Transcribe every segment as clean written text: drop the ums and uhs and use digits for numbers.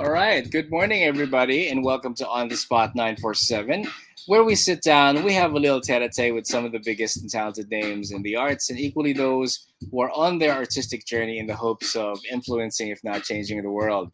All right. Good morning, everybody, and welcome to On the Spot 947, where we sit down, we have a little tete a tete with some of the biggest and talented names in the arts, and equally those who are on their artistic journey in the hopes of influencing, if not changing, the world.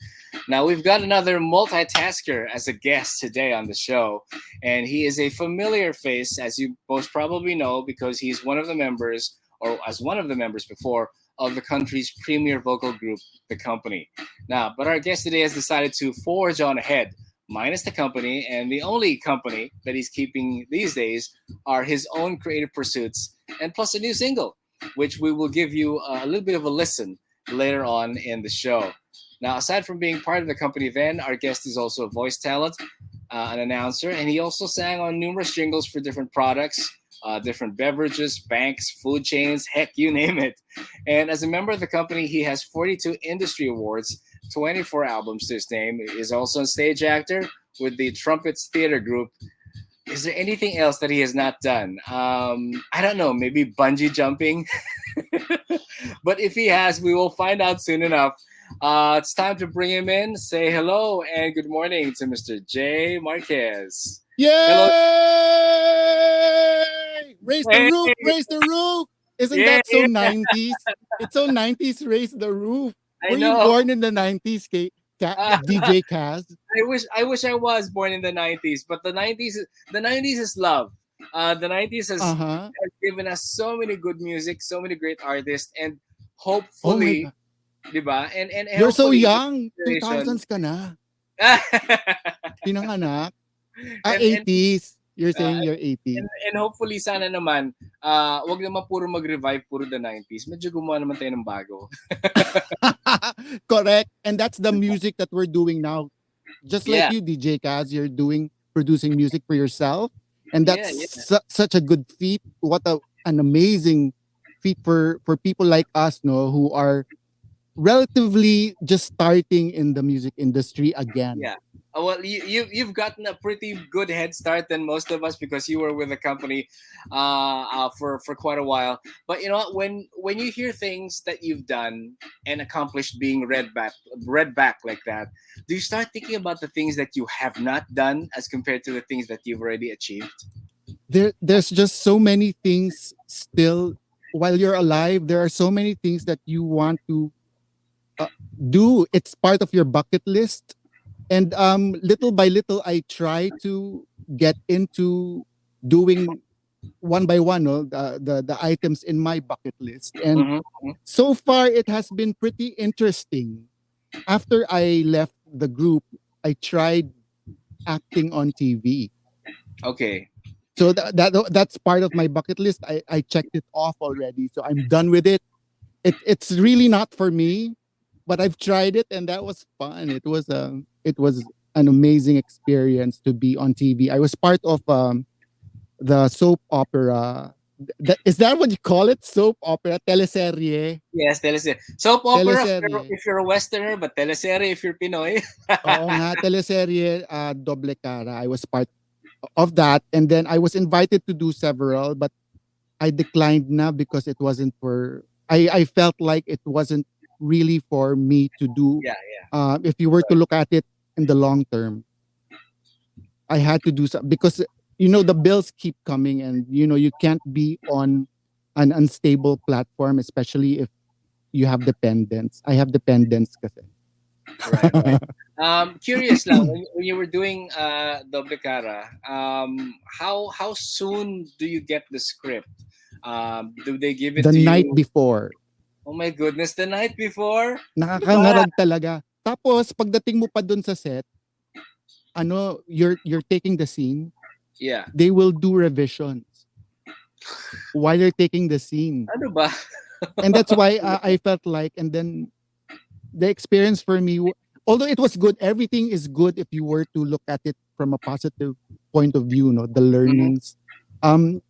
Now, we've got another multitasker as a guest today on the show, and he is a familiar face, as you most probably know, because he's one of the members, or as one of the members before, of the country's premier vocal group, The Company. Now, but our guest today has decided to forge on ahead, minus the company, and the only company that he's keeping these days are his own creative pursuits, and plus a new single, which we will give you a little bit of a listen later on in the show. Now, aside from being part of the company, then our guest is also a voice talent, an announcer, and he also sang on numerous jingles for different products, different beverages, banks, food chains, heck, you name it. And as a member of the company, he has 42 industry awards, 24 albums to his name. He is also a stage actor with the Trumpets Theater Group. Is there anything else that he has not done? I don't know, maybe bungee jumping. But if he has, we will find out soon enough. It's time to bring him in. Say hello and good morning to Mr. Jay Marquez. Hello. Yay! Raise the Hey, roof, raise the roof. Isn't yeah, that so 90s? It's so 90s, raise the roof. I Were you know. born in the 90s, DJ Kaz? I wish I was born in the 90s, but the 90s is love. The 90s Uh-huh. has given us so many good music, so many great artists, and Oh my hopefully, God. 'di ba? And You're so hopefully this young. generation 2000s ka na. and Pinanganak. and 80s. You're uh, saying you're and, 80s. and hopefully sana naman wag naman puro mag-revive puro the 90s. Medyo gumawa naman tayo ng bago. Correct. And that's the music that we're doing now. Just like Yeah. you, DJ Kaz, you're producing music for yourself. And that's Yeah, yeah. such a good feat. An amazing feat for people like us, no, who are relatively just starting in the music industry again. Yeah. Well, you've gotten a pretty good head start than most of us because you were with the company for quite a while. But you know what? When you hear things that you've done and accomplished being read back like that, do you start thinking about the things that you have not done as compared to the things that you've already achieved? There's just so many things still while you're alive. There are so many things that you want to uh, do. It's part of your bucket list. And little by little, I try to get into doing one by one, no, the items in my bucket list. And Mm-hmm. so far, it has been pretty interesting. After I left the group, I tried acting on TV. Okay. So that's part of my bucket list. I checked it off already. So I'm done with it. It's really not for me, but I've tried it and that was fun. It was an amazing experience to be on TV. I was part of the soap opera. Is that what you call it? Soap opera, teleserye, Yes, teleserye. Soap opera teleserye. if you're a Westerner, but teleserye if you're Pinoy. Oo nga, teleserye, Doble Cara. I was part of that, and then I was invited to do several, but I declined na because it wasn't for. I felt like it wasn't really for me to do. Yeah, If you were to look at it in the long term, I had to do something because the bills keep coming, and you can't be on an unstable platform, especially if you have dependents. I have dependents, kasi. right, right. Curious lang when you were doing Doble Cara, how soon do you get the script? Do they give it The to night you? before, Oh my goodness, the night before? Diba? nakakangarag talaga. Tapos pagdating mo pa dun sa set, you're taking the scene, Yeah. they will do revisions while you're taking the scene. Ano ba? And that's why I felt like, and then the experience for me, although it was good, everything is good if you were to look at it from a positive point of view, no, the Mhm. learnings. Um,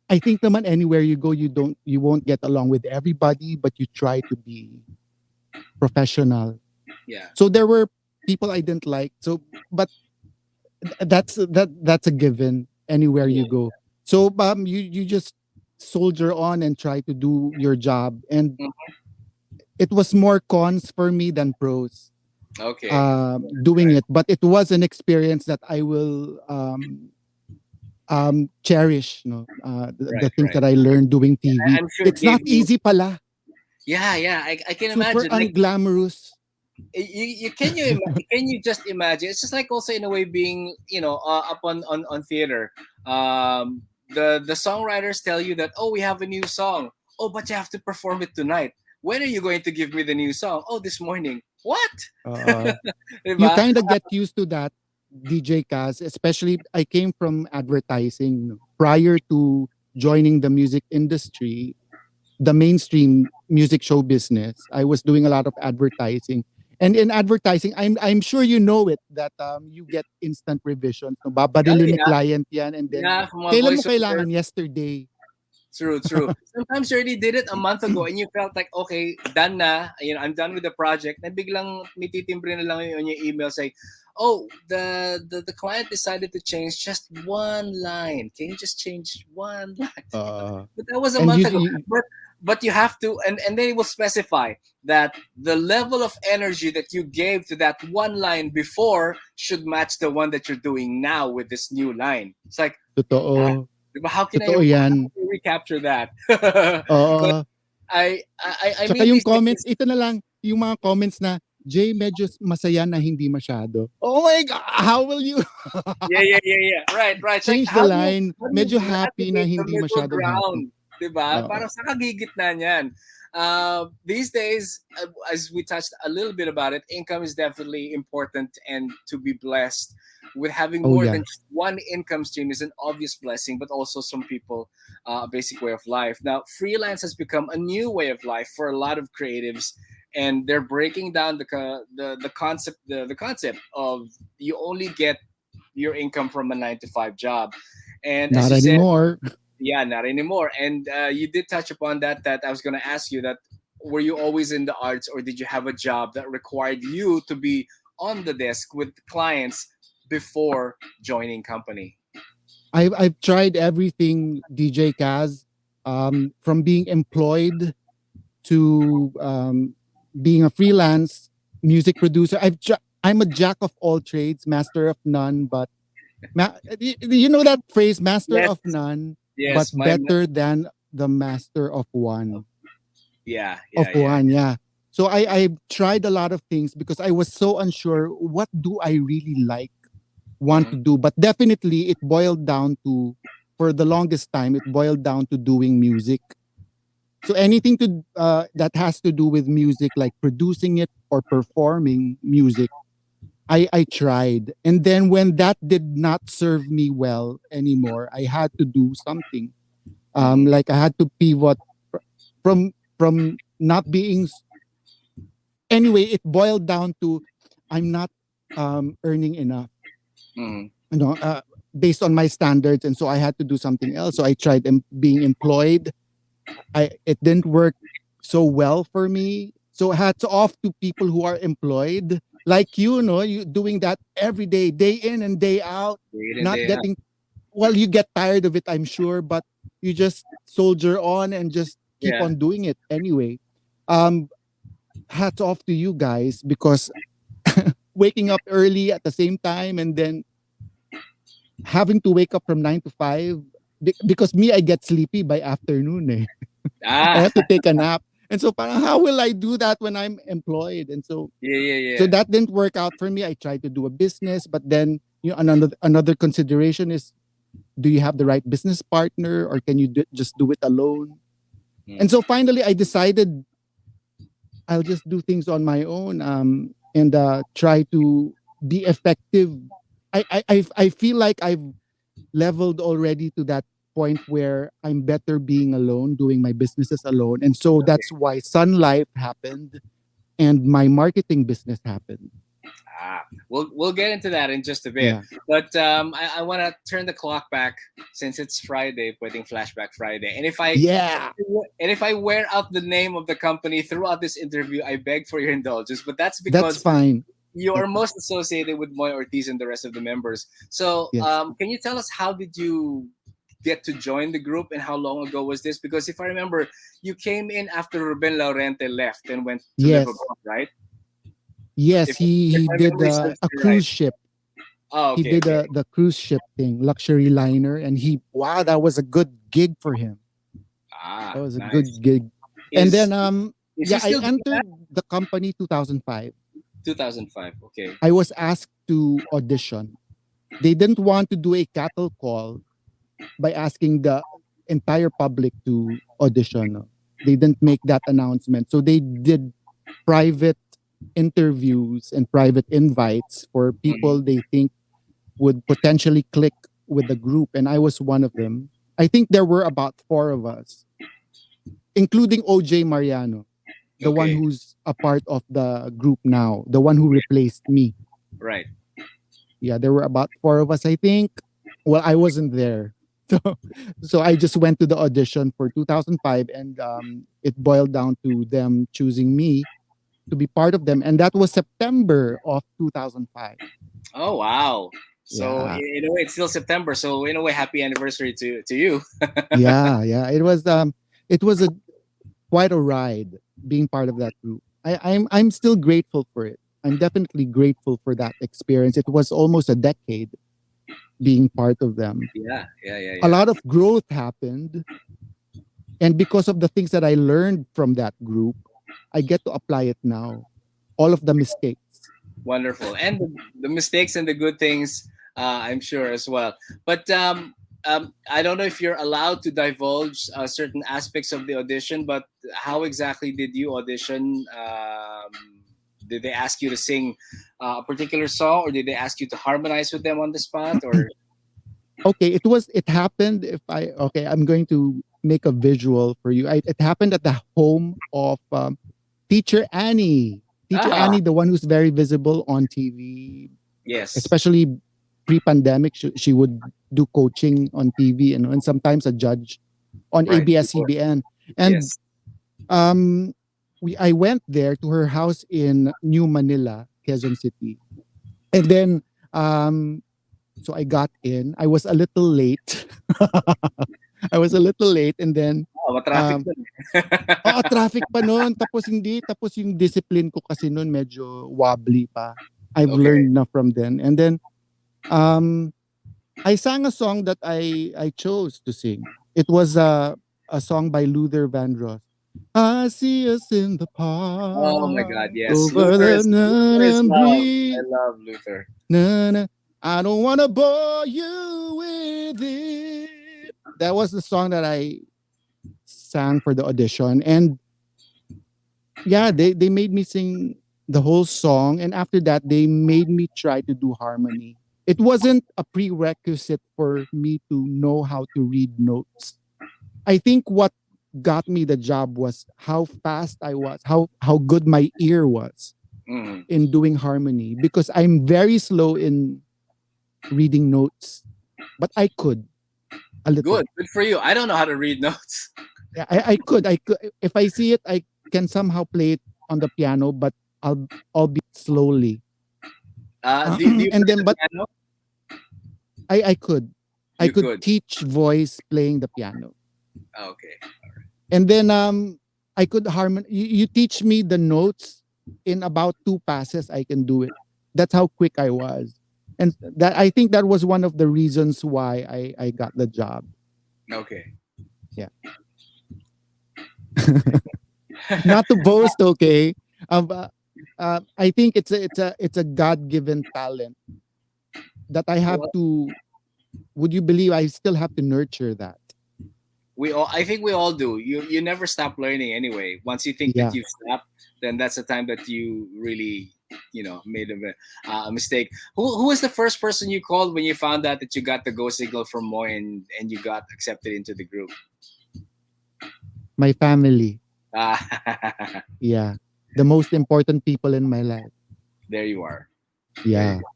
I think naman anywhere you go, you won't get along with everybody, but you try to be professional. Yeah. So there were people I didn't like. So, but that's a given anywhere Yeah. you go. So you just soldier on and try to do your job, and Mhm. it was more cons for me than pros. Okay. doing Right. it, but it was an experience that I will cherish. No, the Right. things Right. that I learned doing TV. I'm sure it It's not gave you. easy, pala. Yeah. Yeah. I can Super imagine. Like unglamorous. can you just imagine? It's just like also in a way being up on theater. The songwriters tell you that, oh, we have a new song. Oh, but you have to perform it tonight. When are you going to give me the new song? Oh, this morning. What? Uh, you Diba? kind of get used to that, DJ Kaz. Especially, I came from advertising, no? Prior to joining the music industry, the mainstream music show business. I was doing a lot of advertising. And in advertising, I'm sure you know it that you get instant revisions. No? Oh, Babarilin ni yeah. client yan and then Yeah, from a kailan mo voiceover. kailangan? Yesterday. True, true. Sometimes you already did it a month ago and you felt like, okay, done na. I'm done with the project. Na biglang may titimbre na lang on your email say, oh, the client decided to change just one line. Can you just change one line? Uh, But that was a and month you, ago. you But you have to, and they will specify that the level of energy that you gave to that one line before should match the one that you're doing now with this new line. It's like, ah, totoo. diba, Totoo how yan. can I recapture that? But Oo. I Tsaka mean yung these comments, things. ito na lang, yung mga comments na, Jay, medyo masaya na hindi masyado. Oh my God, how will you Yeah, yeah, yeah, yeah. Right, right. It's like change the line? how do you Medyo happy na navigate the hindi middle masyadong happy. ground, 'di ba? Oo. Parang sa kagigitna niyan. These days, as we touched a little bit about it, income is definitely important, and to be blessed with having Oh more than yeah. just one income stream is an obvious blessing, but also some people a basic way of life. Now, freelance has become a new way of life for a lot of creatives, and they're breaking down the concept of you only get your income from a 9 to 5 job. And as Not you said, anymore. yeah, not anymore. And you did touch upon that I was going to ask you that, were you always in the arts, or did you have a job that required you to be on the desk with clients before joining company? I've tried everything, DJ Kaz, from being employed to being a freelance music producer. I'm a jack of all trades, master of none, but you know that phrase, master Yes, of none, but yes, better than the master of one. yeah, Of yeah, yeah. one, yeah. So I tried a lot of things because I was so unsure what do I really like, want to Mhm. do. But definitely it boiled down to, for the longest time, it boiled down to doing music. So anything to that has to do with music, like producing it or performing music, I tried. And then when that did not serve me well anymore, I had to do something. Mhm. Like I had to pivot from not being. Anyway, it boiled down to I'm not earning enough, Mhm. you know, based on my standards, and so I had to do something else. So I tried being employed. It didn't work so well for me. So hats off to people who are employed, like you know, you doing that every day in and day out, Day in, not day out. getting. Well, you get tired of it, I'm sure, but you just soldier on and just keep Yeah. on doing it anyway. Um, hats off to you guys because waking up early at the same time and then having to wake up from 9 to 5 because me I get sleepy by afternoon. Eh. I Ah, have to take a nap, and so parang, how will I do that when I'm employed? And yeah, yeah, so yeah. that didn't work out for me. I tried to do a business, but then another consideration is, do you have the right business partner or can you just do it alone? And Mm. so finally I decided I'll just do things on my own, and try to be effective. I feel like I've leveled already to that point where I'm better being alone, doing my businesses alone. And so that's why Sun Life happened and my marketing business happened. We'll get into that in just a bit, Yeah. but I want to turn the clock back since it's Friday, putting flashback Friday, Yeah. and if I wear out the name of the company throughout this interview, I beg for your indulgence. But that's That's because fine. you are That's most associated with Moy Ortiz and the rest of the members. So, yes. can you tell us how did you get to join the group, and how long ago was this? Because if I remember, you came in after Ruben Laurente left and went to live Yes. abroad, right? Yes, If, he if he my did memory serves a me right. cruise ship. Oh, He okay, did okay. the cruise ship thing, luxury liner, and he wow, that was a good gig for him. That Ah, was a nice. good gig. And Is then is he yeah, I still doing that? entered the company 2005. 2005. Okay. I was asked to audition. They didn't want to do a cattle call by asking the entire public to audition. No. They didn't make that announcement. So they did private interviews and private invites for people Mhm. they think would potentially click with the group. And I was one of them. I think there were about four of us, including OJ Mariano, the one Okay. who's a part of the group now, the one who replaced me. Right. Yeah, there were about four of us, I think. Well, I wasn't there. So, so I just went to the audition for 2005, and it boiled down to them choosing me to be part of them. And that was September of 2005. Oh wow. So Yeah. in a way, it's still September. So in a way, happy anniversary to you. Yeah. It was a quite a ride being part of that group. I'm still grateful for it. I'm definitely grateful for that experience. It was almost a decade being part of them. Yeah, yeah, yeah, A yeah. lot of growth happened. And because of the things that I learned from that group, I get to apply it now. All of the mistakes. Wonderful, and the mistakes and the good things, I'm sure as well. But I don't know if you're allowed to divulge certain aspects of the audition. But how exactly did you audition? Did they ask you to sing a particular song, or did they ask you to harmonize with them on the spot? Or Okay, it happened if I okay, I'm going to make a visual for you. It happened at the home of Teacher Annie. Teacher ah, Annie, the one who's very visible on TV, yes, especially pre-pandemic. She would do coaching on TV and sometimes a judge on right, ABS-CBN. And yes, um, I went there to her house in New Manila, Quezon City, and then um, so I got in. I was a little late. I was a little late, and then traffic um, dun. traffic pa noon. Tapos hindi, tapos yung discipline ko kasi noon medyo wobbly pa. I've Okay, learned na from then. And then um, I sang a song that I chose to sing. It was a song by Luther Vandross. I see us in the oh my God, park yes, over the Luther is Nana love. I Bridge. love Luther. Na, I don't want to bore you with it. That was the song that I sang for the audition. And yeah, they made me sing the whole song. And after that, they made me try to do harmony. It wasn't a prerequisite for me to know how to read notes. I think what got me the job was how fast I was, how good my ear was Mm. in doing harmony because I'm very slow in reading notes, but I could a little. Good for you. I don't know how to read notes. Yeah, I could. If I see it, I can somehow play it on the piano, but albeit slowly. Do you And play then, the but piano? I could, I You could could. teach voice playing the piano, Okay. and then I could harmon. You teach me the notes in about two passes. I can do it. That's how quick I was, and that I think that was one of the reasons why I got the job. Okay. Yeah, not to boast, okay. Um, uh, I think it's a God given talent that I have Well, to. Would you believe I still have to nurture that? we all. I think we all do. You never stop learning anyway. Once you think that Yeah. you've stopped, then that's the time that you really, made a mistake. Who was the first person you called when you found out that you got the go signal from Moy and you got accepted into the group? My family. Ah, Yeah. The most important people in my life. there you are. There you Yeah. go.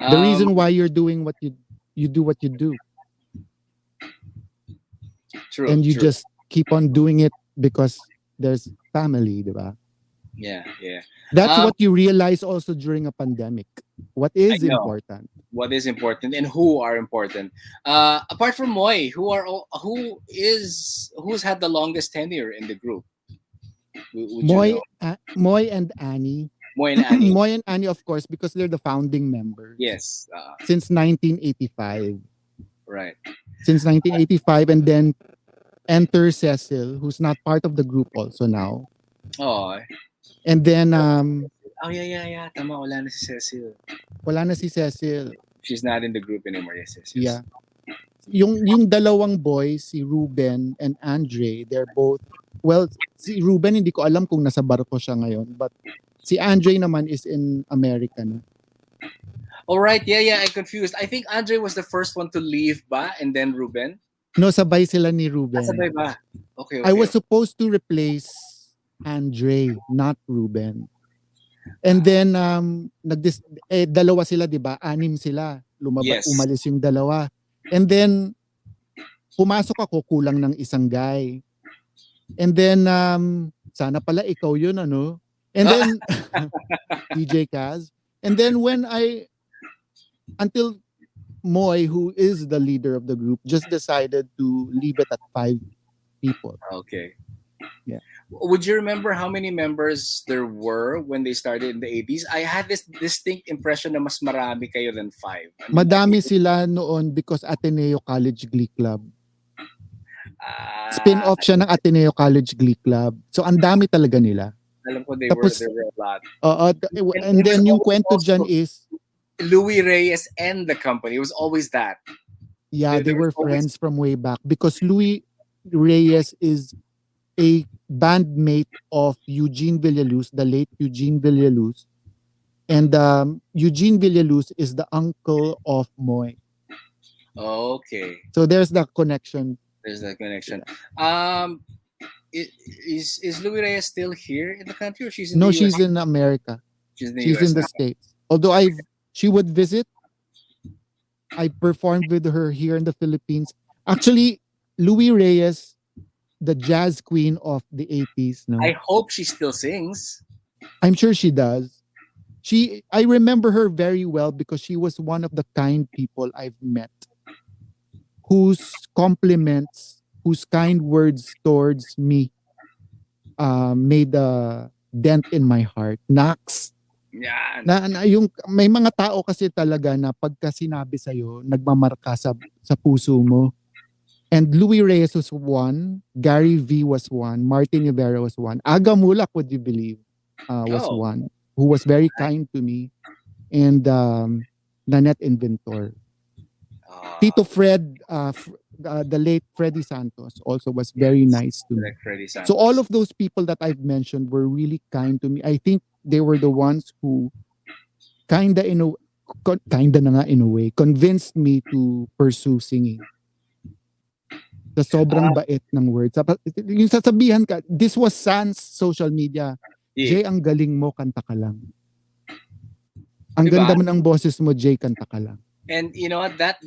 The reason why you're doing what you do what you do True, and you true. just keep on doing it because there's family, diba? Yeah, yeah. That's Um, what you realize also during a pandemic. What I is know important? what is important and who are important. Apart from Moy, who's had the longest tenure in the group? Would you know? Moy and Annie. Moy and Annie. Moy and Annie, of course, because they're the founding members Yes. since 1985. Right. Since 1985, and then enter Cecil, who's not part of the group also now. Oh. And then Oh yeah, yeah, yeah. Tama, wala na si Cecil. wala na si Cecil. She's not in the group anymore. Yes, yes, yes. Yeah. Yung dalawang boys, si Ruben and Andre, they're both, well, si Ruben hindi ko alam kung nasa barko siya ngayon, but si Andre naman is in America na. All right. Yeah, yeah. I'm confused. I think Andre was the first one to leave, ba, and then Ruben. No, sabay sila ni Ruben. Sabay ba? Okay, okay. I was supposed to replace Andre, not Ruben. And then dalawa sila, 'di ba? Anim sila. Yes. Umalis yung dalawa. And then pumasok ako, kulang ng isang guy. And then sana pala ikaw 'yun, ano? And then DJ Kaz. And then until Moy, who is the leader of the group, just decided to leave it at 5 people. Okay. Yeah. Would you remember how many members there were when they started in the 80s? I had this distinct impression na mas marami kayo than 5. I mean, Madami sila noon because Ateneo College Glee Club. Spin-off siya ng Ateneo College Glee Club. So ang dami talaga nila. Alam ko there Tapos, were a lot. And then yung kwento dyan is Louis Reyes and the company. It was always that. Yeah, they were friends from way back because Louis Reyes is a bandmate of Eugene Villaluz, the late Eugene Villaluz. And Eugene Villaluz is the uncle of Moy. Okay. So there's the connection. There's that connection. Is Louis Reyes still here in the country, or she's in No, the US? she's in America. She's in the now. States. Although she would visit. I performed with her here in the Philippines. Actually, Louis Reyes, the jazz queen of the 80s. No? I hope she still sings. I'm sure she does. I remember her very well because she was one of the kind people I've met whose compliments, whose kind words towards me made a dent in my heart. Knocks. Yeah. Yung may mga tao kasi talaga na pagka sinabi sa'yo, nagmamarka sa puso mo. And Louis Reyes was one, Gary V was one, Martin Rivera was one, Aga Mulak, would you believe, was one, who was very kind to me, and Nanette Inventor. Tito Fred, the late Freddy Santos, also was very nice to me. So all of those people that I've mentioned were really kind to me. I think they were the ones who kinda na nga in a way, convinced me to pursue singing. Sa sobrang bait ng words. Yung sasabihan ka, this was sans social media. Yeah. Jay, ang galing mo, kanta ka lang. Ang ganda mo ng boses mo, Jay, kanta ka lang. And you know what? That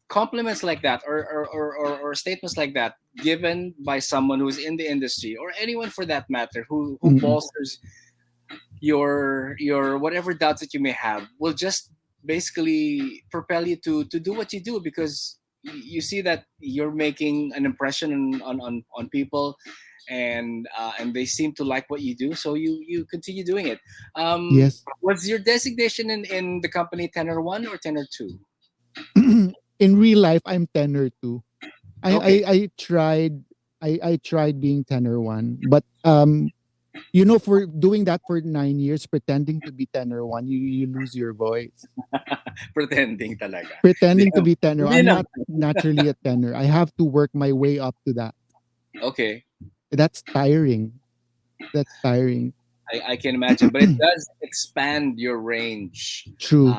compliments like that, or statements like that, given by someone who's in the industry, or anyone for that matter, who bolsters your whatever doubts that you may have, will just basically propel you to do what you do, because you see that you're making an impression on people, and they seem to like what you do, so you continue doing it. Yes. Was your designation in the company tenor 1 or tenor 2? In real life, I'm tenor 2. Okay. I tried being tenor 1, but for doing that for 9 years, pretending to be tenor 1, you lose your voice. Pretending talaga. Pretending to be tenor. I'm not naturally a tenor. I have to work my way up to that. Okay. That's tiring. I can imagine, but it does expand your range. True.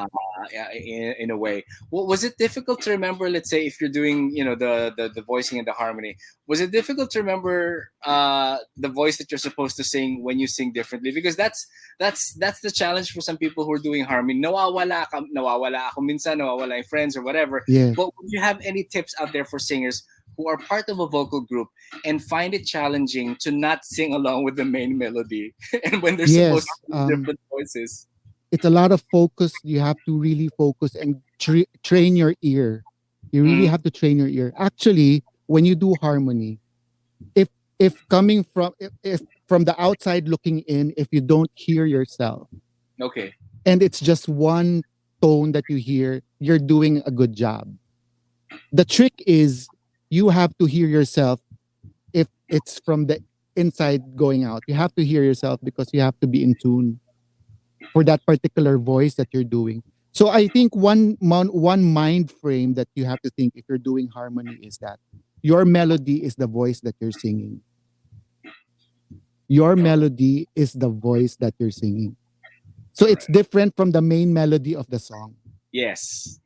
In a way. Was it difficult to remember, let's say, if you're doing, the voicing and the harmony, was it difficult to remember the voice that you're supposed to sing when you sing differently? Because that's the challenge for some people who are doing harmony. Nawawala ako minsan, nawawala yung friends or whatever. Yeah. But would you have any tips out there for singers who are part of a vocal group and find it challenging to not sing along with the main melody and when they're supposed to do different voices? It's a lot of focus. You have to really focus and train your ear. You really have to train your ear. Actually, when you do harmony, if coming from the outside looking in, if you don't hear yourself, Okay. and it's just one tone that you hear, you're doing a good job. The trick is you have to hear yourself if it's from the inside going out. You have to hear yourself because you have to be in tune for that particular voice that you're doing. So I think one mind frame that you have to think if you're doing harmony is that your melody is the voice that you're singing. Your Okay. melody is the voice that you're singing. So it's Correct. different from the main melody of the song. Yes.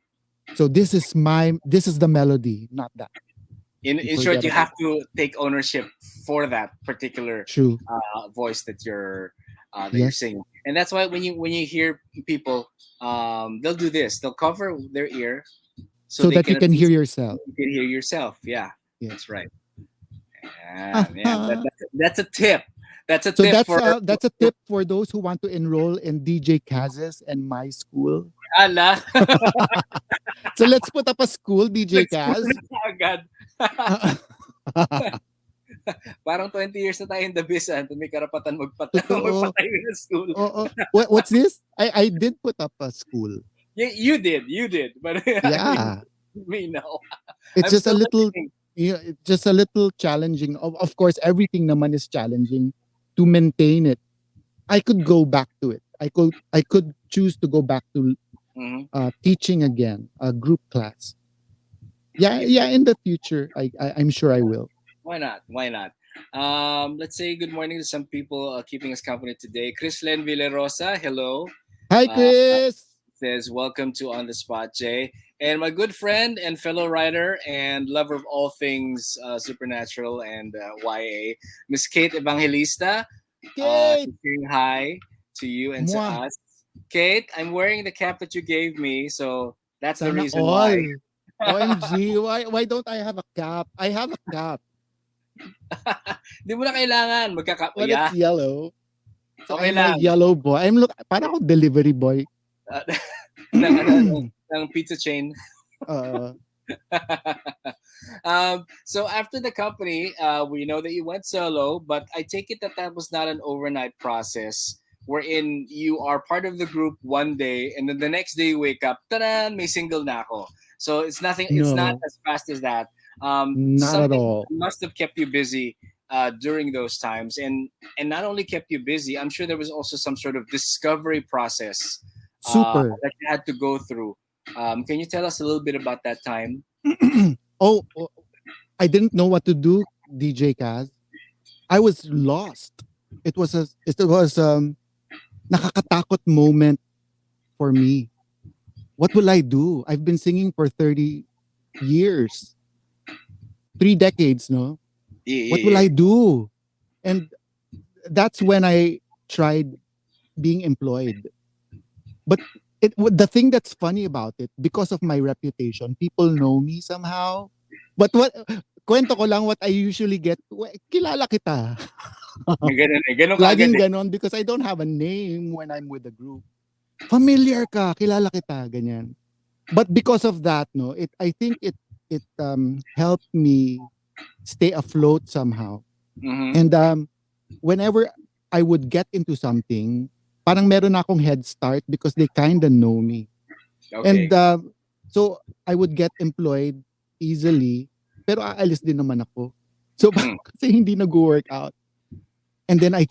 So this is the melody, not that. You In short, forget you about have that. to take ownership for that particular True. voice that you're Yes. singing, and that's why when you hear people, they'll do this. They'll cover their ear so So they that you can at can hear least yourself. you can hear yourself. Yeah, Yeah. that's right. Yeah, that's a tip. That's a So tip that's a tip for those who want to enroll in DJ Kaz's and my school. ala. So let's put up a school, DJ Let's put Kaz. it agad. Parang 20 years na tayo in the biz, may karapatan Totoo. magpatayo ng school. Oo. What's this? I did put up a school. You did, but I mean, Yeah. me no. It's I'm just a still little, listening. it's just a little challenging. Of course, everything naman is challenging to maintain it. I could go back to it. I could choose to go back to Mhm. teaching again, a group class. Yeah, If yeah. In the future, I'm sure I will. why not? Why not? Let's say good morning to some people keeping us company today. Chris Len Villarosa, hello. Hi, Uh, Chris. says welcome to On the Spot, Jay, and my good friend and fellow writer and lover of all things supernatural and YA, Miss Kate Evangelista. Kate. Saying hi to you and to Mwah. us. Kate, I'm wearing the cap that you gave me, so that's the Sana reason why. all. OMG, why don't I have a cap? I have a cap, Di mo na kailangan. but it's Yeah, yellow. So okay I'm a lang. yellow boy. Para ako delivery boy. Uh, ng pizza chain. uh, So after the company, we know that you went solo, but I take it that that was not an overnight process wherein you are part of the group one day and then the next day you wake up, ta may single na ako. So it's nothing. It's not no, as fast as that. not at Something all. must have kept you busy during those times, and not only kept you busy. I'm sure there was also some sort of discovery process Super. that you had to go through. Can you tell us a little bit about that time? Oh, I didn't know what to do, DJ Kaz. I was lost. It was nakakatakot moment for me. What will I do? I've been singing for 30 years, 3 decades, no? Yeah, What will yeah, I do? And that's when I tried being employed. But the thing that's funny about it, because of my reputation, people know me somehow. But kwento ko lang what I usually get, kilala kita. yeah. Ganun eh. Ganun ka agad Laging eh. ganon because I don't have a name when I'm with the group. Familiar ka, kilala kita, ganyan. But because of that, no, I think it helped me stay afloat somehow. Mm-hmm. And whenever I would get into something, parang meron na akong head start because they kind of know me. And Okay. so I would get employed easily, pero aalis din naman ako. So Mm. kasi hindi nag-work out. And then I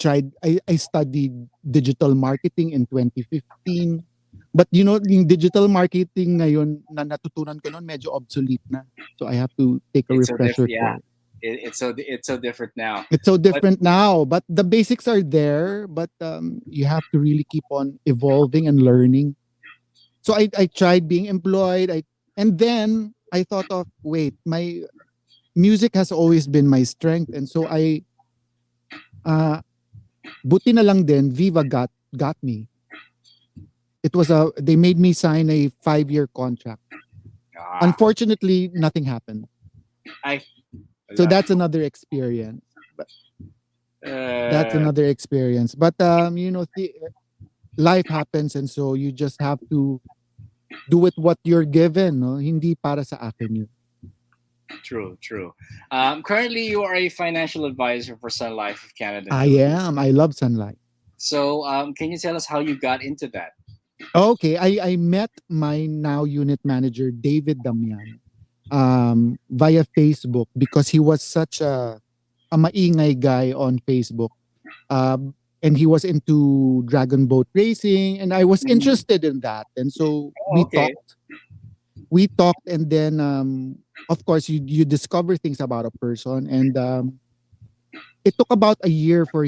studied digital marketing in 2015. But yung digital marketing ngayon na natutunan ko noon medyo obsolete na. So I have to take a It's so refresher different. Yeah. course. It's so different now. It's so But different now, but the basics are there, but you have to really keep on evolving and learning. So I tried being employed. And then I thought of, wait, my music has always been my strength. And so uh, buti na lang din, Viva got me. They made me sign a 5-year contract. ah, Unfortunately, nothing happened. I So wala. that's another experience. But that's Uh, another experience. But life happens, and so you just have to do it what you're given, no? Hindi para sa akin yun. True, true. Currently, you are a financial advisor for Sun Life of Canada and I Philippines. am. I love sunlight. So, can you tell us how you got into that? Okay, I met my now unit manager, David Damian, via Facebook because he was such a maingay guy on Facebook. Um, and he was into dragon boat racing, and I was Mhm. interested in that. And so Oh, okay. we talked, and then of course you discover things about a person, and it took about a year for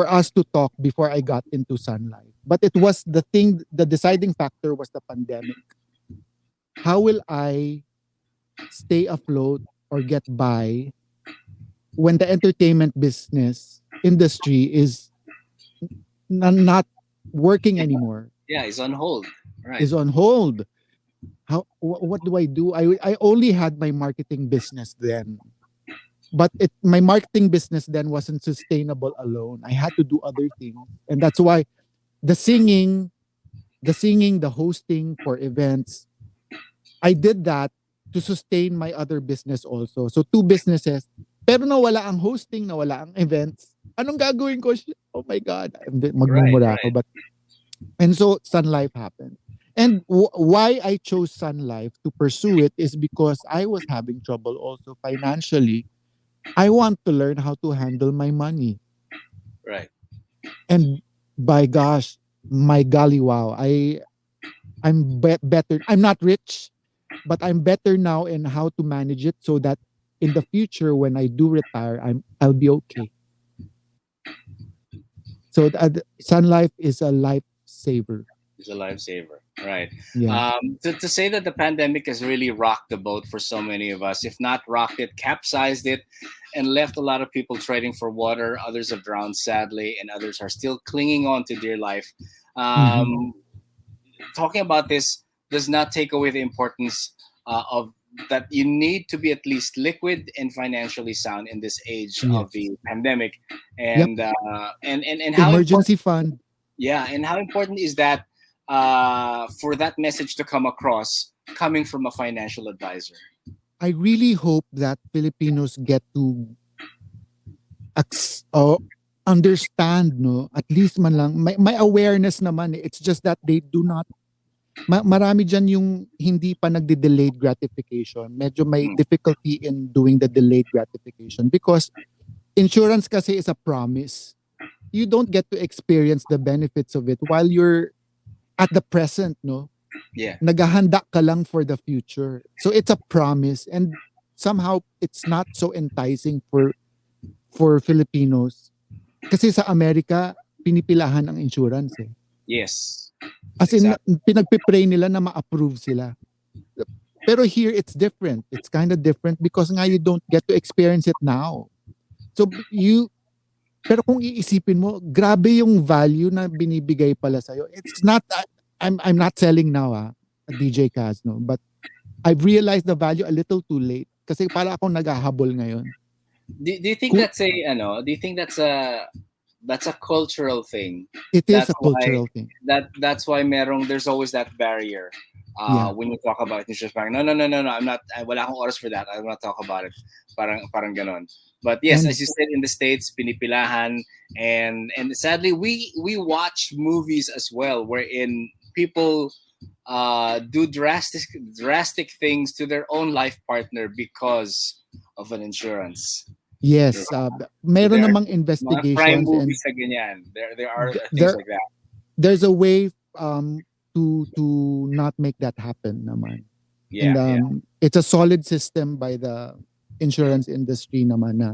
us to talk before I got into Sun Life. But it was the deciding factor was the pandemic. How will I stay afloat or get by when the entertainment business industry is not working anymore, Yeah, it's on hold. Right. is on hold? What do I do? I only had my marketing business then, but my marketing business then wasn't sustainable alone. I had to do other things, and that's why the singing, the hosting for events, I did that to sustain my other business also. So two businesses, pero nawala ang hosting, nawala ang events. Anong gagawin ko? Oh my God, Right. magmumura ako. Right. And so Sun Life happened. And why I chose Sun Life to pursue it is because I was having trouble also financially. I want to learn how to handle my money. Right. And by gosh, my golly wow, better. I'm not rich, but I'm better now in how to manage it so that in the future when I do retire, I'll be okay. So Sun Life is a lifesaver. It's a lifesaver. Right. Yeah. To say that the pandemic has really rocked the boat for so many of us, if not rocked it, capsized it, and left a lot of people trading for water. Others have drowned sadly, and others are still clinging on to dear life. Mhm. Um, Talking about this does not take away the importance of that you need to be at least liquid and financially sound in this age of Yes. the pandemic, Yep. and how important, Emergency fund. yeah, and how important is that for that message to come across coming from a financial advisor. I really hope that Filipinos get to or understand, no, at least man lang may awareness naman eh. It's just that they do not marami diyan yung hindi pa nagde-delayed gratification. Medyo may Mm, difficulty in doing the delayed gratification because insurance kasi is a promise. You don't get to experience the benefits of it while you're at the present, no? yeah. Naghahanda ka lang for the future. So it's a promise, and somehow it's not so enticing for Filipinos. Kasi sa Amerika, pinipilahan ang insurance eh. Yes. As in, Exactly. pinagpipray nila na ma-approve sila. Pero here, it's different. It's kind of different because nga you don't get to experience it now. So pero kung iisipin mo, grabe yung value na binibigay pala sa'yo. It's not, I'm not selling now DJ Kaz, no? But I've realized the value a little too late. Kasi para akong naghahabol ngayon. Do you think Kung, that's do you think that's a cultural thing? it is That's a why cultural thing. that's why there's always that barrier Yeah. when you talk about insurance. Parang, no, I'm not, wala akong oras for that. I will not talk about it. Parang ganon. But yes, And as you said, in the States, pinipilahan, and sadly we watch movies as well wherein people do drastic things to their own life partner because of an insurance. yes, Diba? So meron there are namang mga crime investigations, and movies na ganyan. There are things there like that. there's a way to not make that happen naman. And Yeah, yeah. it's a solid system by the insurance industry naman na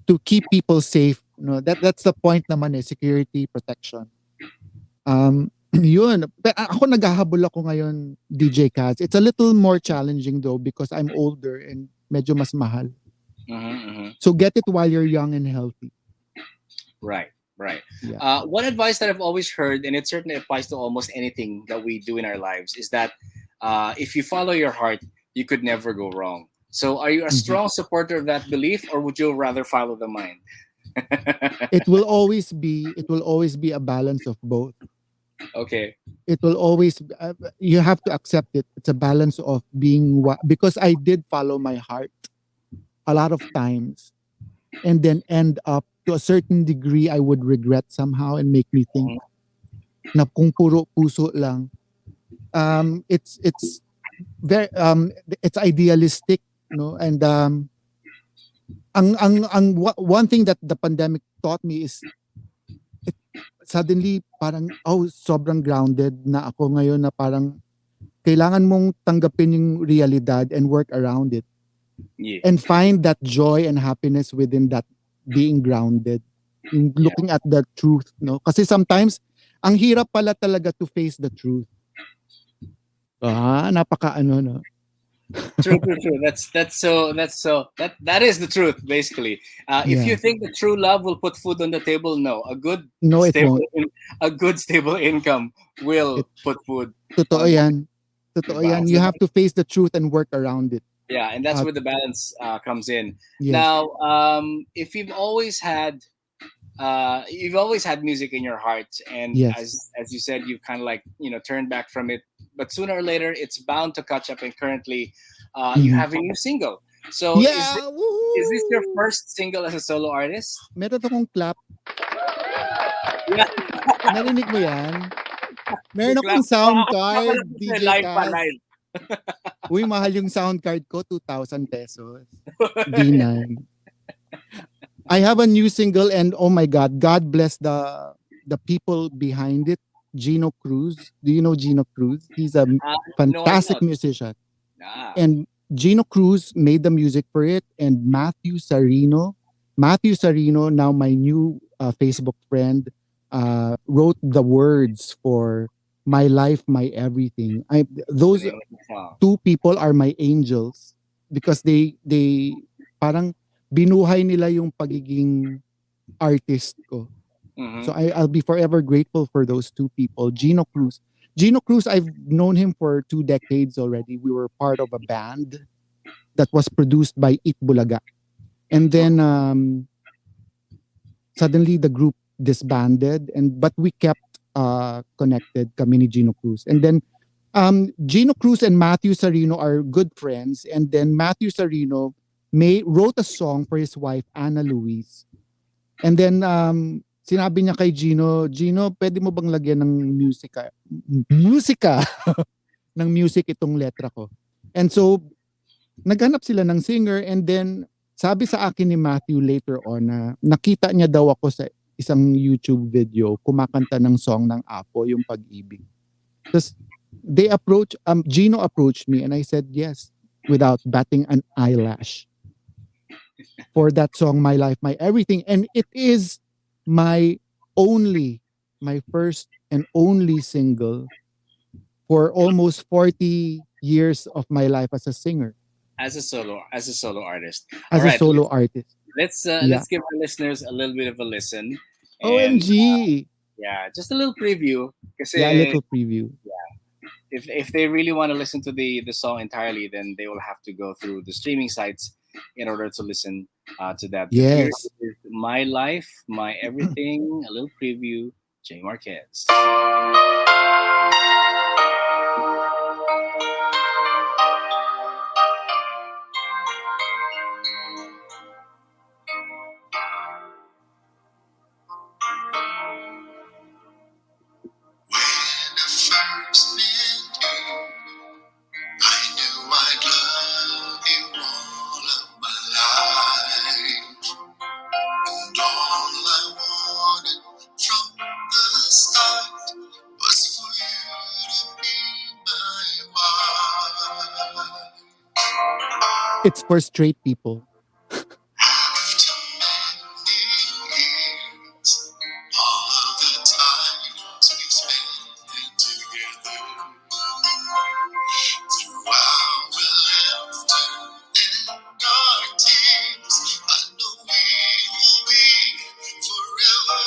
to keep people safe. No, that's the point naman eh, security protection. Yun. Ako naghahabol ako ngayon, DJ Kaz. It's a little more challenging though because I'm older and medyo mas mahal. Mm-hmm. So get it while you're young and healthy. Right, right. Yeah. One advice that I've always heard, and it certainly applies to almost anything that we do in our lives, is that if you follow your heart, you could never go wrong. So, are you a Mhm. strong supporter of that belief, or would you rather follow the mind? It will always be a balance of both. Okay. It will always you have to accept it. It's a balance of because I did follow my heart a lot of times and then end up to a certain degree I would regret somehow and make me think Mhm. na kung puro puso lang. It's very it's idealistic, no? And one thing that the pandemic taught me is it suddenly parang sobrang grounded na ako ngayon na parang kailangan mong tanggapin yung realidad and work around it Yeah, and find that joy and happiness within that being grounded. Yung yeah. looking at the truth, no? Kasi sometimes ang hirap pala talaga to face the truth. Napaka ano, no? True, true, true. That is the truth, basically. If you Yeah. think the true love will put food on the table, no. No, it Stable, won't. a good stable income will It put food totoo on yan. Totoo diba? yan. So You have to face the truth and work around it. yeah, and that's Uh, where the balance comes in. yes. Now, if you've always had music in your heart, and Yes. as you said, you kind of like turned back from it, but sooner or later it's bound to catch up. And currently, you Mhm. have a new single. So Yeah! is this your Woohoo! first single as a solo artist? Meron akong clap. Yeah, Narinig mo yan? may Meron clap. akong Oh, sound ako card, na po DJ live pa Kaz. live. Uy, mahal yung sound card ko, 2,000 pesos. D9. I have a new single and oh my God, God bless the people behind it. Gino Cruz. Do you know Gino Cruz? He's a No, I fantastic don't. musician. Ah, And Gino Cruz made the music for it. And Matthew Sarino, now my new Facebook friend, wrote the words for My Life, My Everything. that's the Those name of the song. two people are my angels because they parang binuhay nila yung pagiging artist ko. So Mm-hmm. I'll be forever grateful for those two people. Gino Cruz, I've known him for 2 decades already. We were part of a band that was produced by It Bulaga. And then suddenly the group disbanded but we kept connected kami ni Gino Cruz. And then Gino Cruz and Matthew Sarino are good friends. And then Matthew Sarino wrote a song for his wife, Anna Louise. And then sinabi niya kay Gino, pwede mo bang lagyan ng musika ng music itong letra ko? And so, naghanap sila ng singer and then sabi sa akin ni Matthew later on na nakita niya daw ako sa isang YouTube video kumakanta ng song ng Apo, yung Pag-ibig. Tapos Gino approached me and I said yes without batting an eyelash for that song, My Life, My Everything. And it is my my first and only single for almost 40 years of my life as a singer, As a solo artist. All as a right, solo artist. Yeah. let's give our listeners a little bit of a listen, and OMG. yeah, just a little preview. Because Yeah, a little preview. if they really want to listen to the song entirely, then they will have to go through the streaming sites in order to listen to that. But here Yes. is My Life, My Everything, a little preview. Jay Marquez. When I first met you, I knew I'd love you all of my life. And all I wanted from the start was for you to be my wife. It's for straight people. After many years, all of the times we spent together, through our laughter and our tears, I know we will be forever.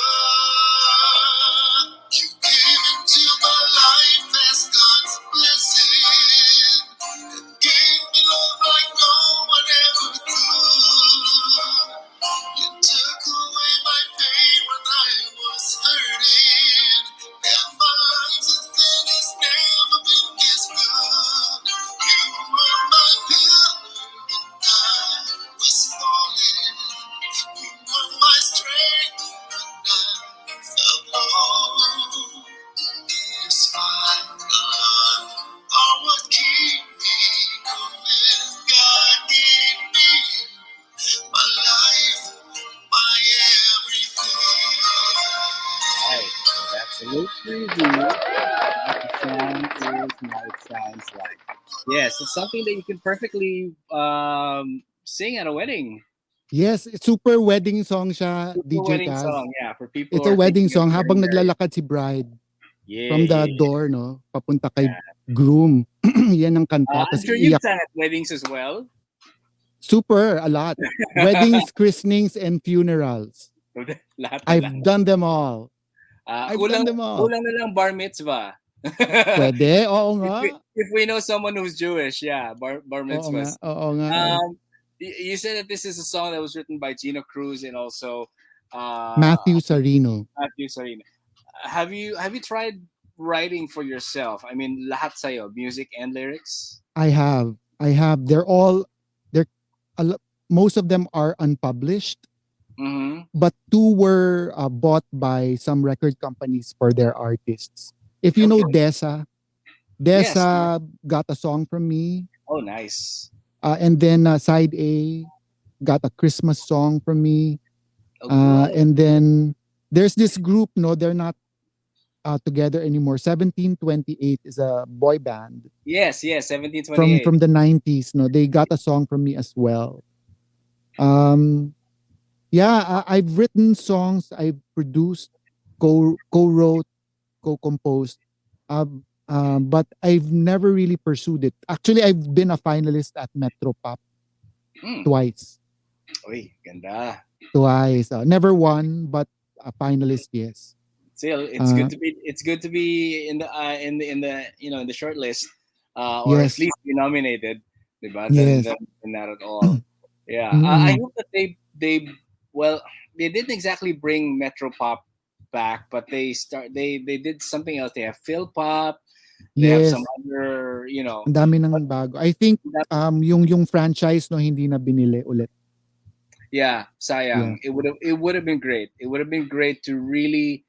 You came into my life as God's blessing, and gave me love like no one ever could. So let's preview what the song is, what it sounds like. Yes, it's something that you can perfectly sing at a wedding. Yes, super wedding song siya, Super DJ wedding Kaz. song, yeah, for people It's who a are wedding thinking of song getting habang married. naglalakad si bride Yeah, from the yeah, door, no? Papunta kay yeah. groom. Yan ang kanta. I'm Tapos sure you've iiyak. sung at weddings as well. Super, a lot. Weddings, christenings, and funerals. Lahat na lang. I've done them all. I've done Kulang, them all. kulang na lang bar mitzvah. Pwede? Oo nga. If we know someone who's Jewish, yeah, bar Oo nga. mitzvahs. Oo nga. You said that this is a song that was written by Gino Cruz and also uh, Matthew Sarino. Matthew Sarina. Have you tried writing for yourself? I mean, lahat sayo, music and lyrics. I have. I have. They're, a lo- most of them are unpublished, Mm-hmm. but two were bought by some record companies for their artists. If you know Okay. Dessa, Yes. Dessa got a song from me. Oh, nice. And then Side A got a Christmas song from me. Oh, good. And then there's this group, no, they're not together anymore. 1728 is a boy band Yes, yes. from 1728. the 90s. No, they got a song from me as well. Um, yeah, I've written songs, I've produced, co-wrote, co-composed, but I've never really pursued it. Actually, I've been a finalist at Metro Pop Hmm. twice. Uy, ganda. Twice. Never won, but a finalist, yes. Still, it's Uh, good to be. It's good to be in the in the short list, or at yes, least be nominated, diba? yes. Than not at all. Yeah, I Mm-mm. hope that they well they didn't exactly bring Metro Pop back, but they did something else. They have Phil Pop. They have some Yes. other Ang dami but ng bago. I think that, yung franchise no hindi na binili ulit. yeah, Yeah. sayang. It would have been great. It would have been great to really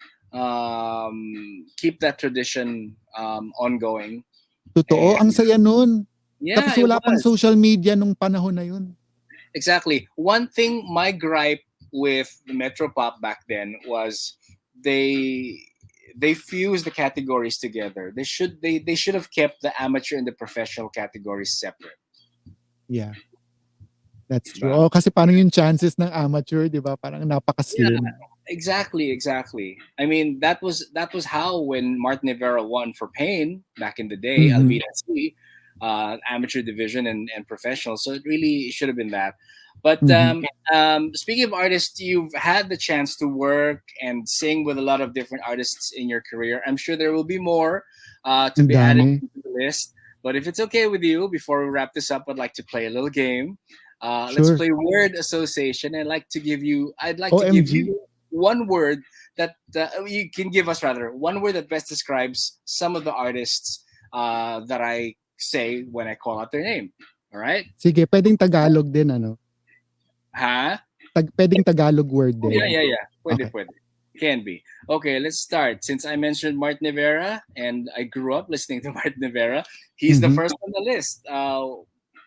keep that tradition ongoing. Totoo, ang And saya nun. yeah, Tapos it wala pang was. social media nung panahon na yun. Exactly. One thing, my gripe with the Metropop back then was they they fused the categories together. They should have kept the amateur and the professional categories separate. Yeah, that's true. Diba? Oh, kasi paano yung chances ng amateur, di ba? Parang Yeah, napaka-slim. exactly, exactly. I mean, that was how when Martin Rivera won for Pain back in the day, Mm-hmm. Alvida C, amateur division and professional. So it really should have been that. But Mm-hmm. speaking of artists, you've had the chance to work and sing with a lot of different artists in your career. I'm sure there will be more to Ang be added dami. to the list. But if it's okay with you, before we wrap this up, I'd like to play a little game. Let's Sure. play word association. I'd like to give OMG. you one word that you can give us, rather, one word that best describes some of the artists that I say when I call out their name. All right? Sige, pwedeng Tagalog din, ano? Huh? Pwedeng Tagalog word Oh, yeah, din. yeah, yeah. Pwede, Okay. pwede. Can be. Okay, let's start. Since I mentioned Martin Rivera and I grew up listening to Martin Rivera, he's the Mm-hmm. first on the list.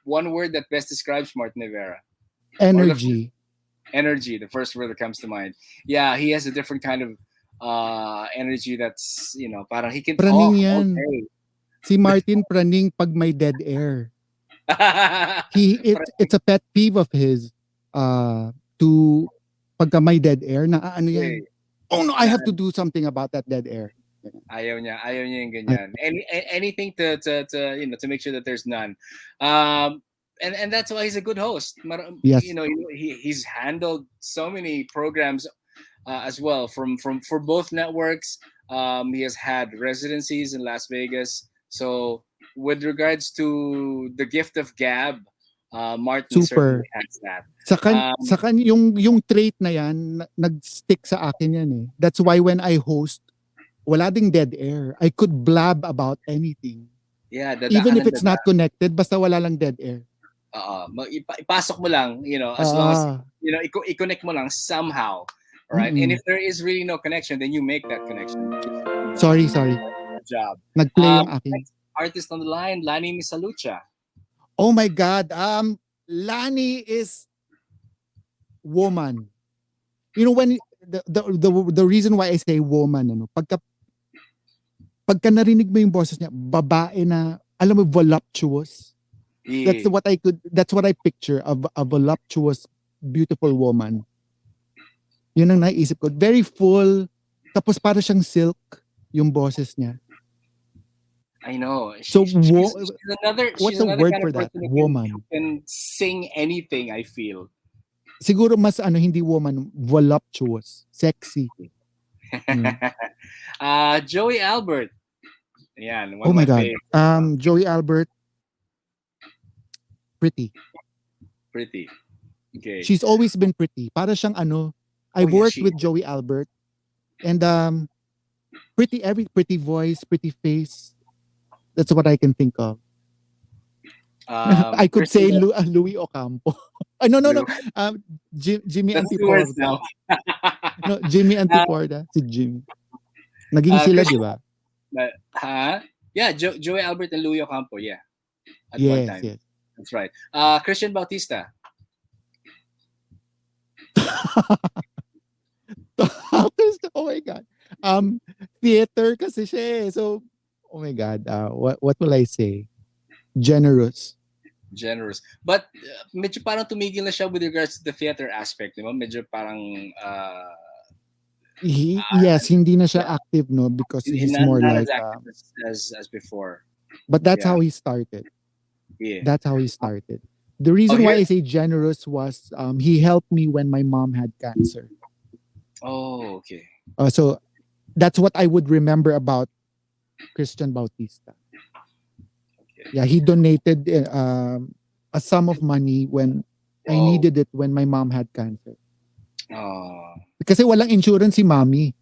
One word that best describes Martin Rivera. Or the Energy. energy, the first word that comes to mind. Yeah, he has a different kind of energy that's, parang he can Praning talk all yan. day. Si Martin praning pag may dead air. It's a pet peeve of his to pagka may dead air na ano yan. Oh no, I have to do something about that dead air. Ayaw niya yung Ay, ganyan. Anything to make sure that there's none. And that's why he's a good host. yes, He's handled so many programs as well from for both networks. He has had residencies in Las Vegas. So with regards to the gift of gab, Martin certainly super. has that. Sa kan yung trait na yan nag-stick sa akin yan eh. That's why when I host, wala ding dead air. I could blab about anything. Yeah, Even if dadaanan it's not connected, basta wala lang dead air. ipasok mo lang, as long as i-connect mo lang somehow. All right. And Mm-mm. if there is really no connection, then you make that connection. Sorry. Good job. Nag-play yung aking. Next artist on the line, Lani Misalucha. Oh my God. Lani is woman. You know when the reason why I say woman, ano, pagka pagka narinig mo yung boses niya, babae na, alam mo, voluptuous. Yeah. That's what I picture of a voluptuous, beautiful woman. Yun ang naisip ko. Very full, tapos para siyang silk yung boses niya. I know. So, She's what's a another word kind of for that? person who Woman. can sing anything, I feel. Siguro mas hindi woman, voluptuous, sexy. Joey Albert. Yan, one Oh of my my God. favorites. Joey Albert, pretty. Pretty. Okay. She's always been pretty. Para siyang I've yeah, worked with Joey Albert and pretty voice, pretty face. That's what I can think of. I could say Louis Ocampo. No. Jimmy That's two words Antiporda. now. No, Jimmy Antiporda. Si Jimmy. Naging sila, di ba? Yeah, Joey Albert and Louis Ocampo, yeah. At one time. Yes. That's right. Christian Bautista. Oh my God. Theater kasi siya eh. So, oh my God. What will I say? Generous. But medyo parang tumigil na siya with regards to the theater aspect, di ba? Medyo parang yes, hindi na siya active, no, because he's more not like as active as before. But that's how he started. Yeah. That's how he started. The reason why I say generous was he helped me when my mom had cancer. Oh, okay. So that's what I would remember about Christian Bautista. Okay. Yeah, he donated a sum of money when I needed it when my mom had cancer. Oh. Kasi walang insurance si mommy.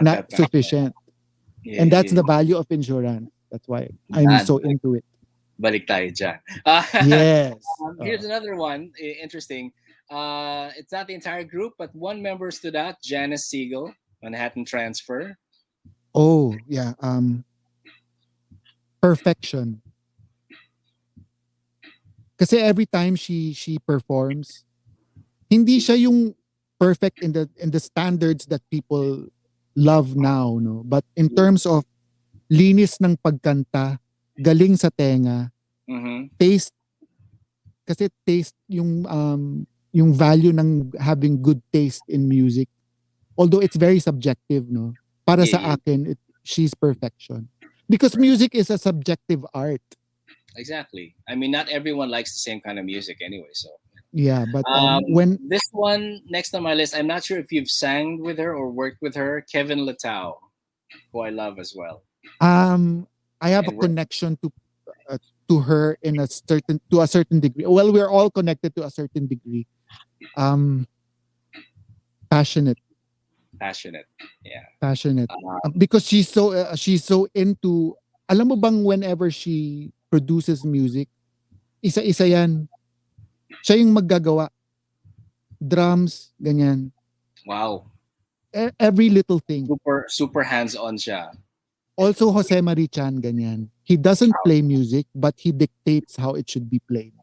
Not sufficient. Yeah, and that's the value of insurance. That's why I'm so into it. Balik tayo dyan. Yes. Here's another one. Interesting. It's not the entire group, but one member stood out. Janice Siegel, Manhattan Transfer. Oh, yeah. Perfection. Kasi every time she performs, hindi siya yung perfect in the standards that people love now, no? But in terms of linis ng pagkanta, galing sa tenga, taste, kasi taste yung value ng having good taste in music. Although it's very subjective, no? Para sa akin, she's perfection. Because music is a subjective art. Exactly. I mean, not everyone likes the same kind of music anyway, so. Yeah, but when this one next on my list, I'm not sure if you've sang with her or worked with her, Kevin Latau, who I love as well. I have a connection to her to a certain degree. Well, we're all connected to a certain degree. Passionate. Yeah. Passionate. Because she's so into. Alam mo bang whenever she produces music, isa-isa yan. Siya yung maggagawa. Drums, ganyan. Wow. Every little thing. Super hands-on siya. Also, Jose Marichan, ganyan. He doesn't play music, but he dictates how it should be played.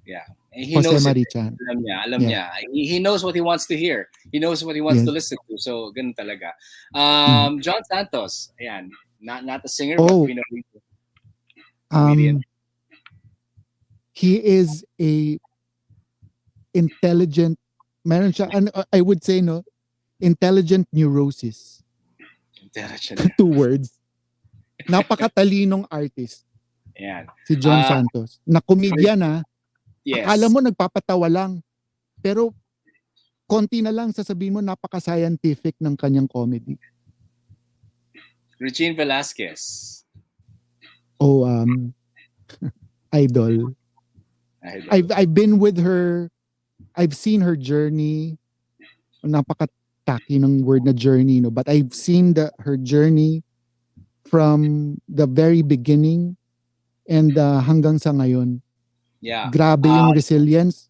Yeah. And he Jose knows Marichan. Alam niya. He knows what he wants to hear. He knows what he wants to listen to. So, ganun talaga. John Santos. Ayan. Not a singer, but we know comedian. He is a intelligent, meron siya, and I would say, no, intelligent neurosis. Intelligent. 2 words. Napakatalinong artist. Ayan. Si John Santos. Na comedian na. Yes. Akala mo nagpapatawa lang. Pero konti na lang sasabihin mo napaka-scientific ng kanyang comedy. Regine Velasquez. Oh, idol. I've been with her. I've seen her journey. Napaka-tacky ng word na journey, no? But I've seen her journey from the very beginning and hanggang sa ngayon. Yeah. Grabe yung resilience.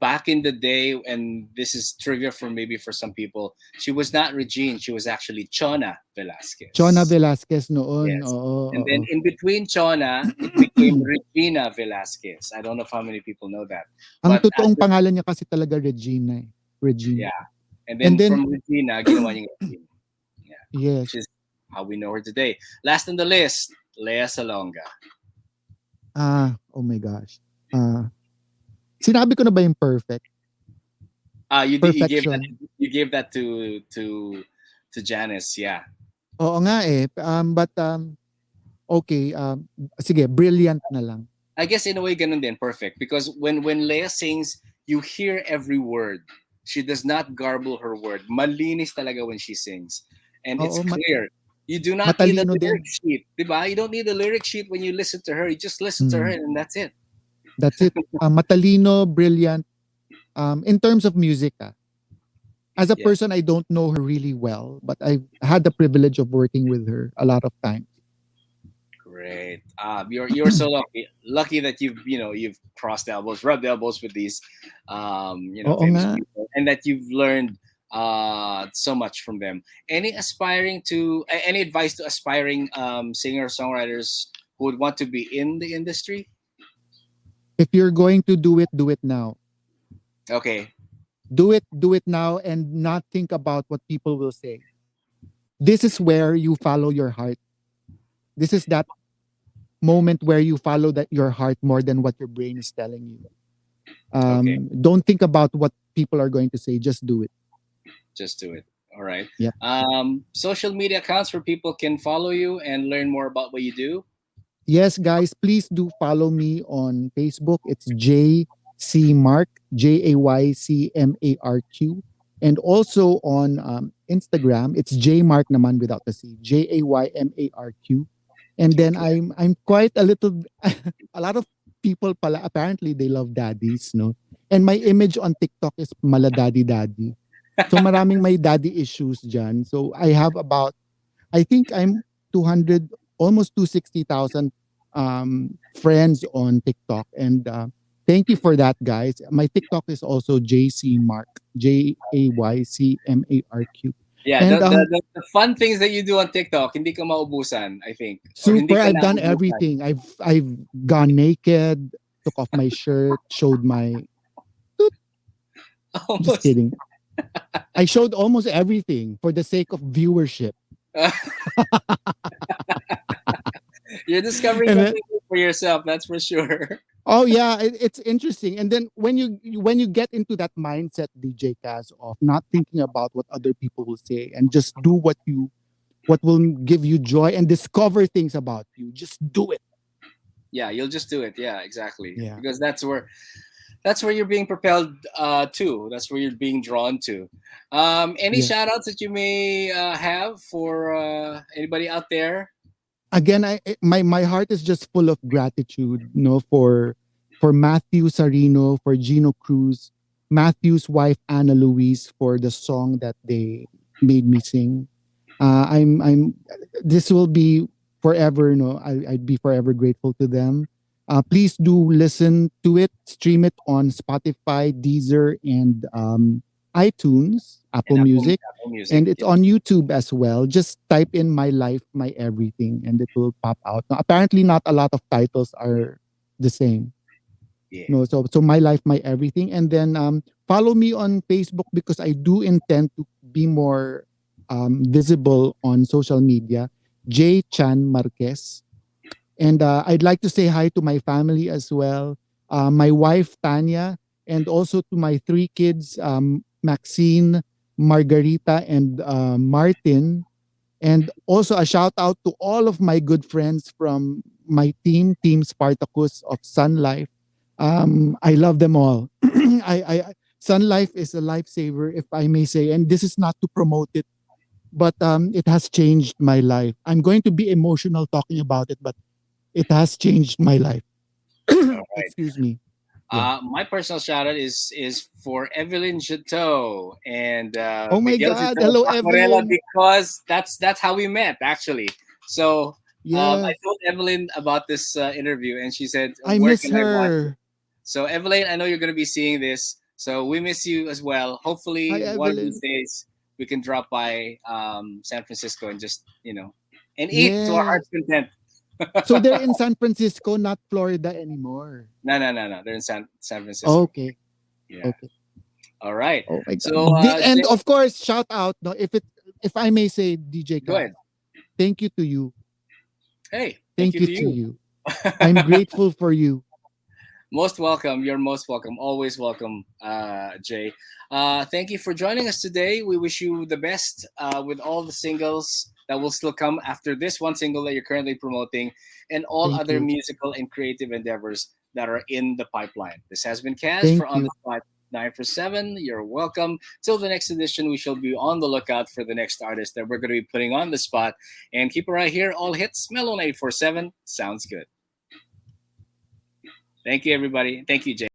Back in the day, and this is trivia for some people, she was not Regine, she was actually Chona Velasquez. Chona Velasquez noon. Yes. Oo, and then in between Chona, it became Regina Velasquez. I don't know how many people know that. Ang totoong pangalan niya kasi talaga Regina. Regina. Yeah. And then from Regina, ginawa niya Regine. Yeah. Yes. Which is how we know her today. Last on the list, Lea Salonga. Oh my gosh. Ah, sinabi ko na ba yung perfect? You gave that Perfection. to Janice, yeah. Oo nga eh. But okay, sige, brilliant na lang. I guess in a way ganun din, perfect. Because when Leia sings, you hear every word. She does not garble her word. Malinis talaga when she sings. And it's Oo, clear. You do not need a matalino din. lyric sheet, diba? You don't need a lyric sheet when you listen to her. You just listen to her Mm, and that's it. that's it. Matalino, brilliant. In terms of music, as a Yeah. person, I don't know her really well, but I've had the privilege of working with her a lot of times. Great. You're so lucky. Lucky that you've crossed elbows, rubbed elbows with these Oo famous nga. people, and that you've learned so much from them. Any advice to aspiring singer songwriters who would want to be in the industry? If you're going to do it now. Okay. Do it now and not think about what people will say. This is where you follow your heart. This is that moment where you follow that your heart more than what your brain is telling you. Okay. Don't think about what people are going to say. Just do it. Just do it. All right. Yeah. Social media accounts where people can follow you and learn more about what you do. Yes, guys, please do follow me on Facebook. It's JC Mark, JayCmarq. And also on Instagram, it's J Mark naman without the C, JayMarq. And then Okay. I'm quite a little, a lot of people pala, apparently they love daddies, no? And my image on TikTok is mala daddy daddy. So maraming may daddy issues dyan. So I have about, I think I'm 200, almost 260,000 friends on TikTok. And thank you for that, guys. My TikTok is also JC Mark, JayCmarq. Yeah, And the fun things that you do on TikTok, hindi ka maubusan, I think. Or hindi super, ka I've done nauubusan. everything. I've gone naked, took off my shirt, showed my, just Almost. kidding. I showed almost everything for the sake of viewership. You're discovering And then, something new for yourself, that's for sure. oh yeah, it's interesting. And then when you get into that mindset, DJ Kaz, of not thinking about what other people will say and just do what will give you joy and discover things about you. Just do it. Yeah, you'll just do it. Yeah, exactly. Yeah. Because that's where you're being propelled to. That's where you're being drawn to. Any Yeah. shout outs that you may have for anybody out there? Again, my heart is just full of gratitude, for Matthew Sarino, for Gino Cruz, Matthew's wife Anna Louise for the song that they made me sing. I'm this will be forever. I'd be forever grateful to them. Please do listen to it, stream it on Spotify, Deezer, and iTunes, And Apple Apple Music, Music. and it's Yeah. on YouTube as well. Just type in "My Life, My Everything" and it will pop out. Now, apparently, not a lot of titles are the same. Yeah. No, so "My Life, My Everything," and then follow me on Facebook because I do intend to be more visible on social media. J Chan Marquez, and I'd like to say hi to my family as well. My wife Tanya, and also to my three kids, Maxine, Margarita, and Martin. And also a shout out to all of my good friends from my Team Spartacus of Sun Life. I love them all. Sun Life is a lifesaver, if I may say, and this is not to promote it, but it has changed my life. I'm going to be emotional talking about it, but it has changed my life. All right. Excuse me. Yeah. My personal shout out is for Evelyn Chateau and Oh my Miguel God. Chateau Hello, Pacorella Evelyn. because that's how we met actually. So I Yes. told Evelyn about this interview and she said, I "Where miss can I watch it?" her. So Evelyn, I know you're going to be seeing this, so we miss you as well. Hi, Hopefully, one of these Evelyn. days we can drop by San Francisco and just and eat to our Yes. heart's content. So they're in San Francisco, not Florida anymore. No, no, no, no. They're in San Francisco. Okay. Yeah. Okay. All right. Oh my God. So And of course, shout out. No, if I may say, DJ go Kaz, ahead. Thank you to you. Hey, thank Thank you you to to you. you. I'm grateful for you. Most welcome. You're most welcome. Always welcome, Jay. Thank you for joining us today. We wish you the best with all the singles that will still come after this one single that you're currently promoting and all Thank other you. musical and creative endeavors that are in the pipeline. This has been Kaz for Thank On the you. Spot 9 for 7. You're welcome. Till the next edition, we shall be on the lookout for the next artist that we're going to be putting on the spot. And keep it right here. All hits, Melon 847. Sounds good. Thank you, everybody. Thank you, Jay.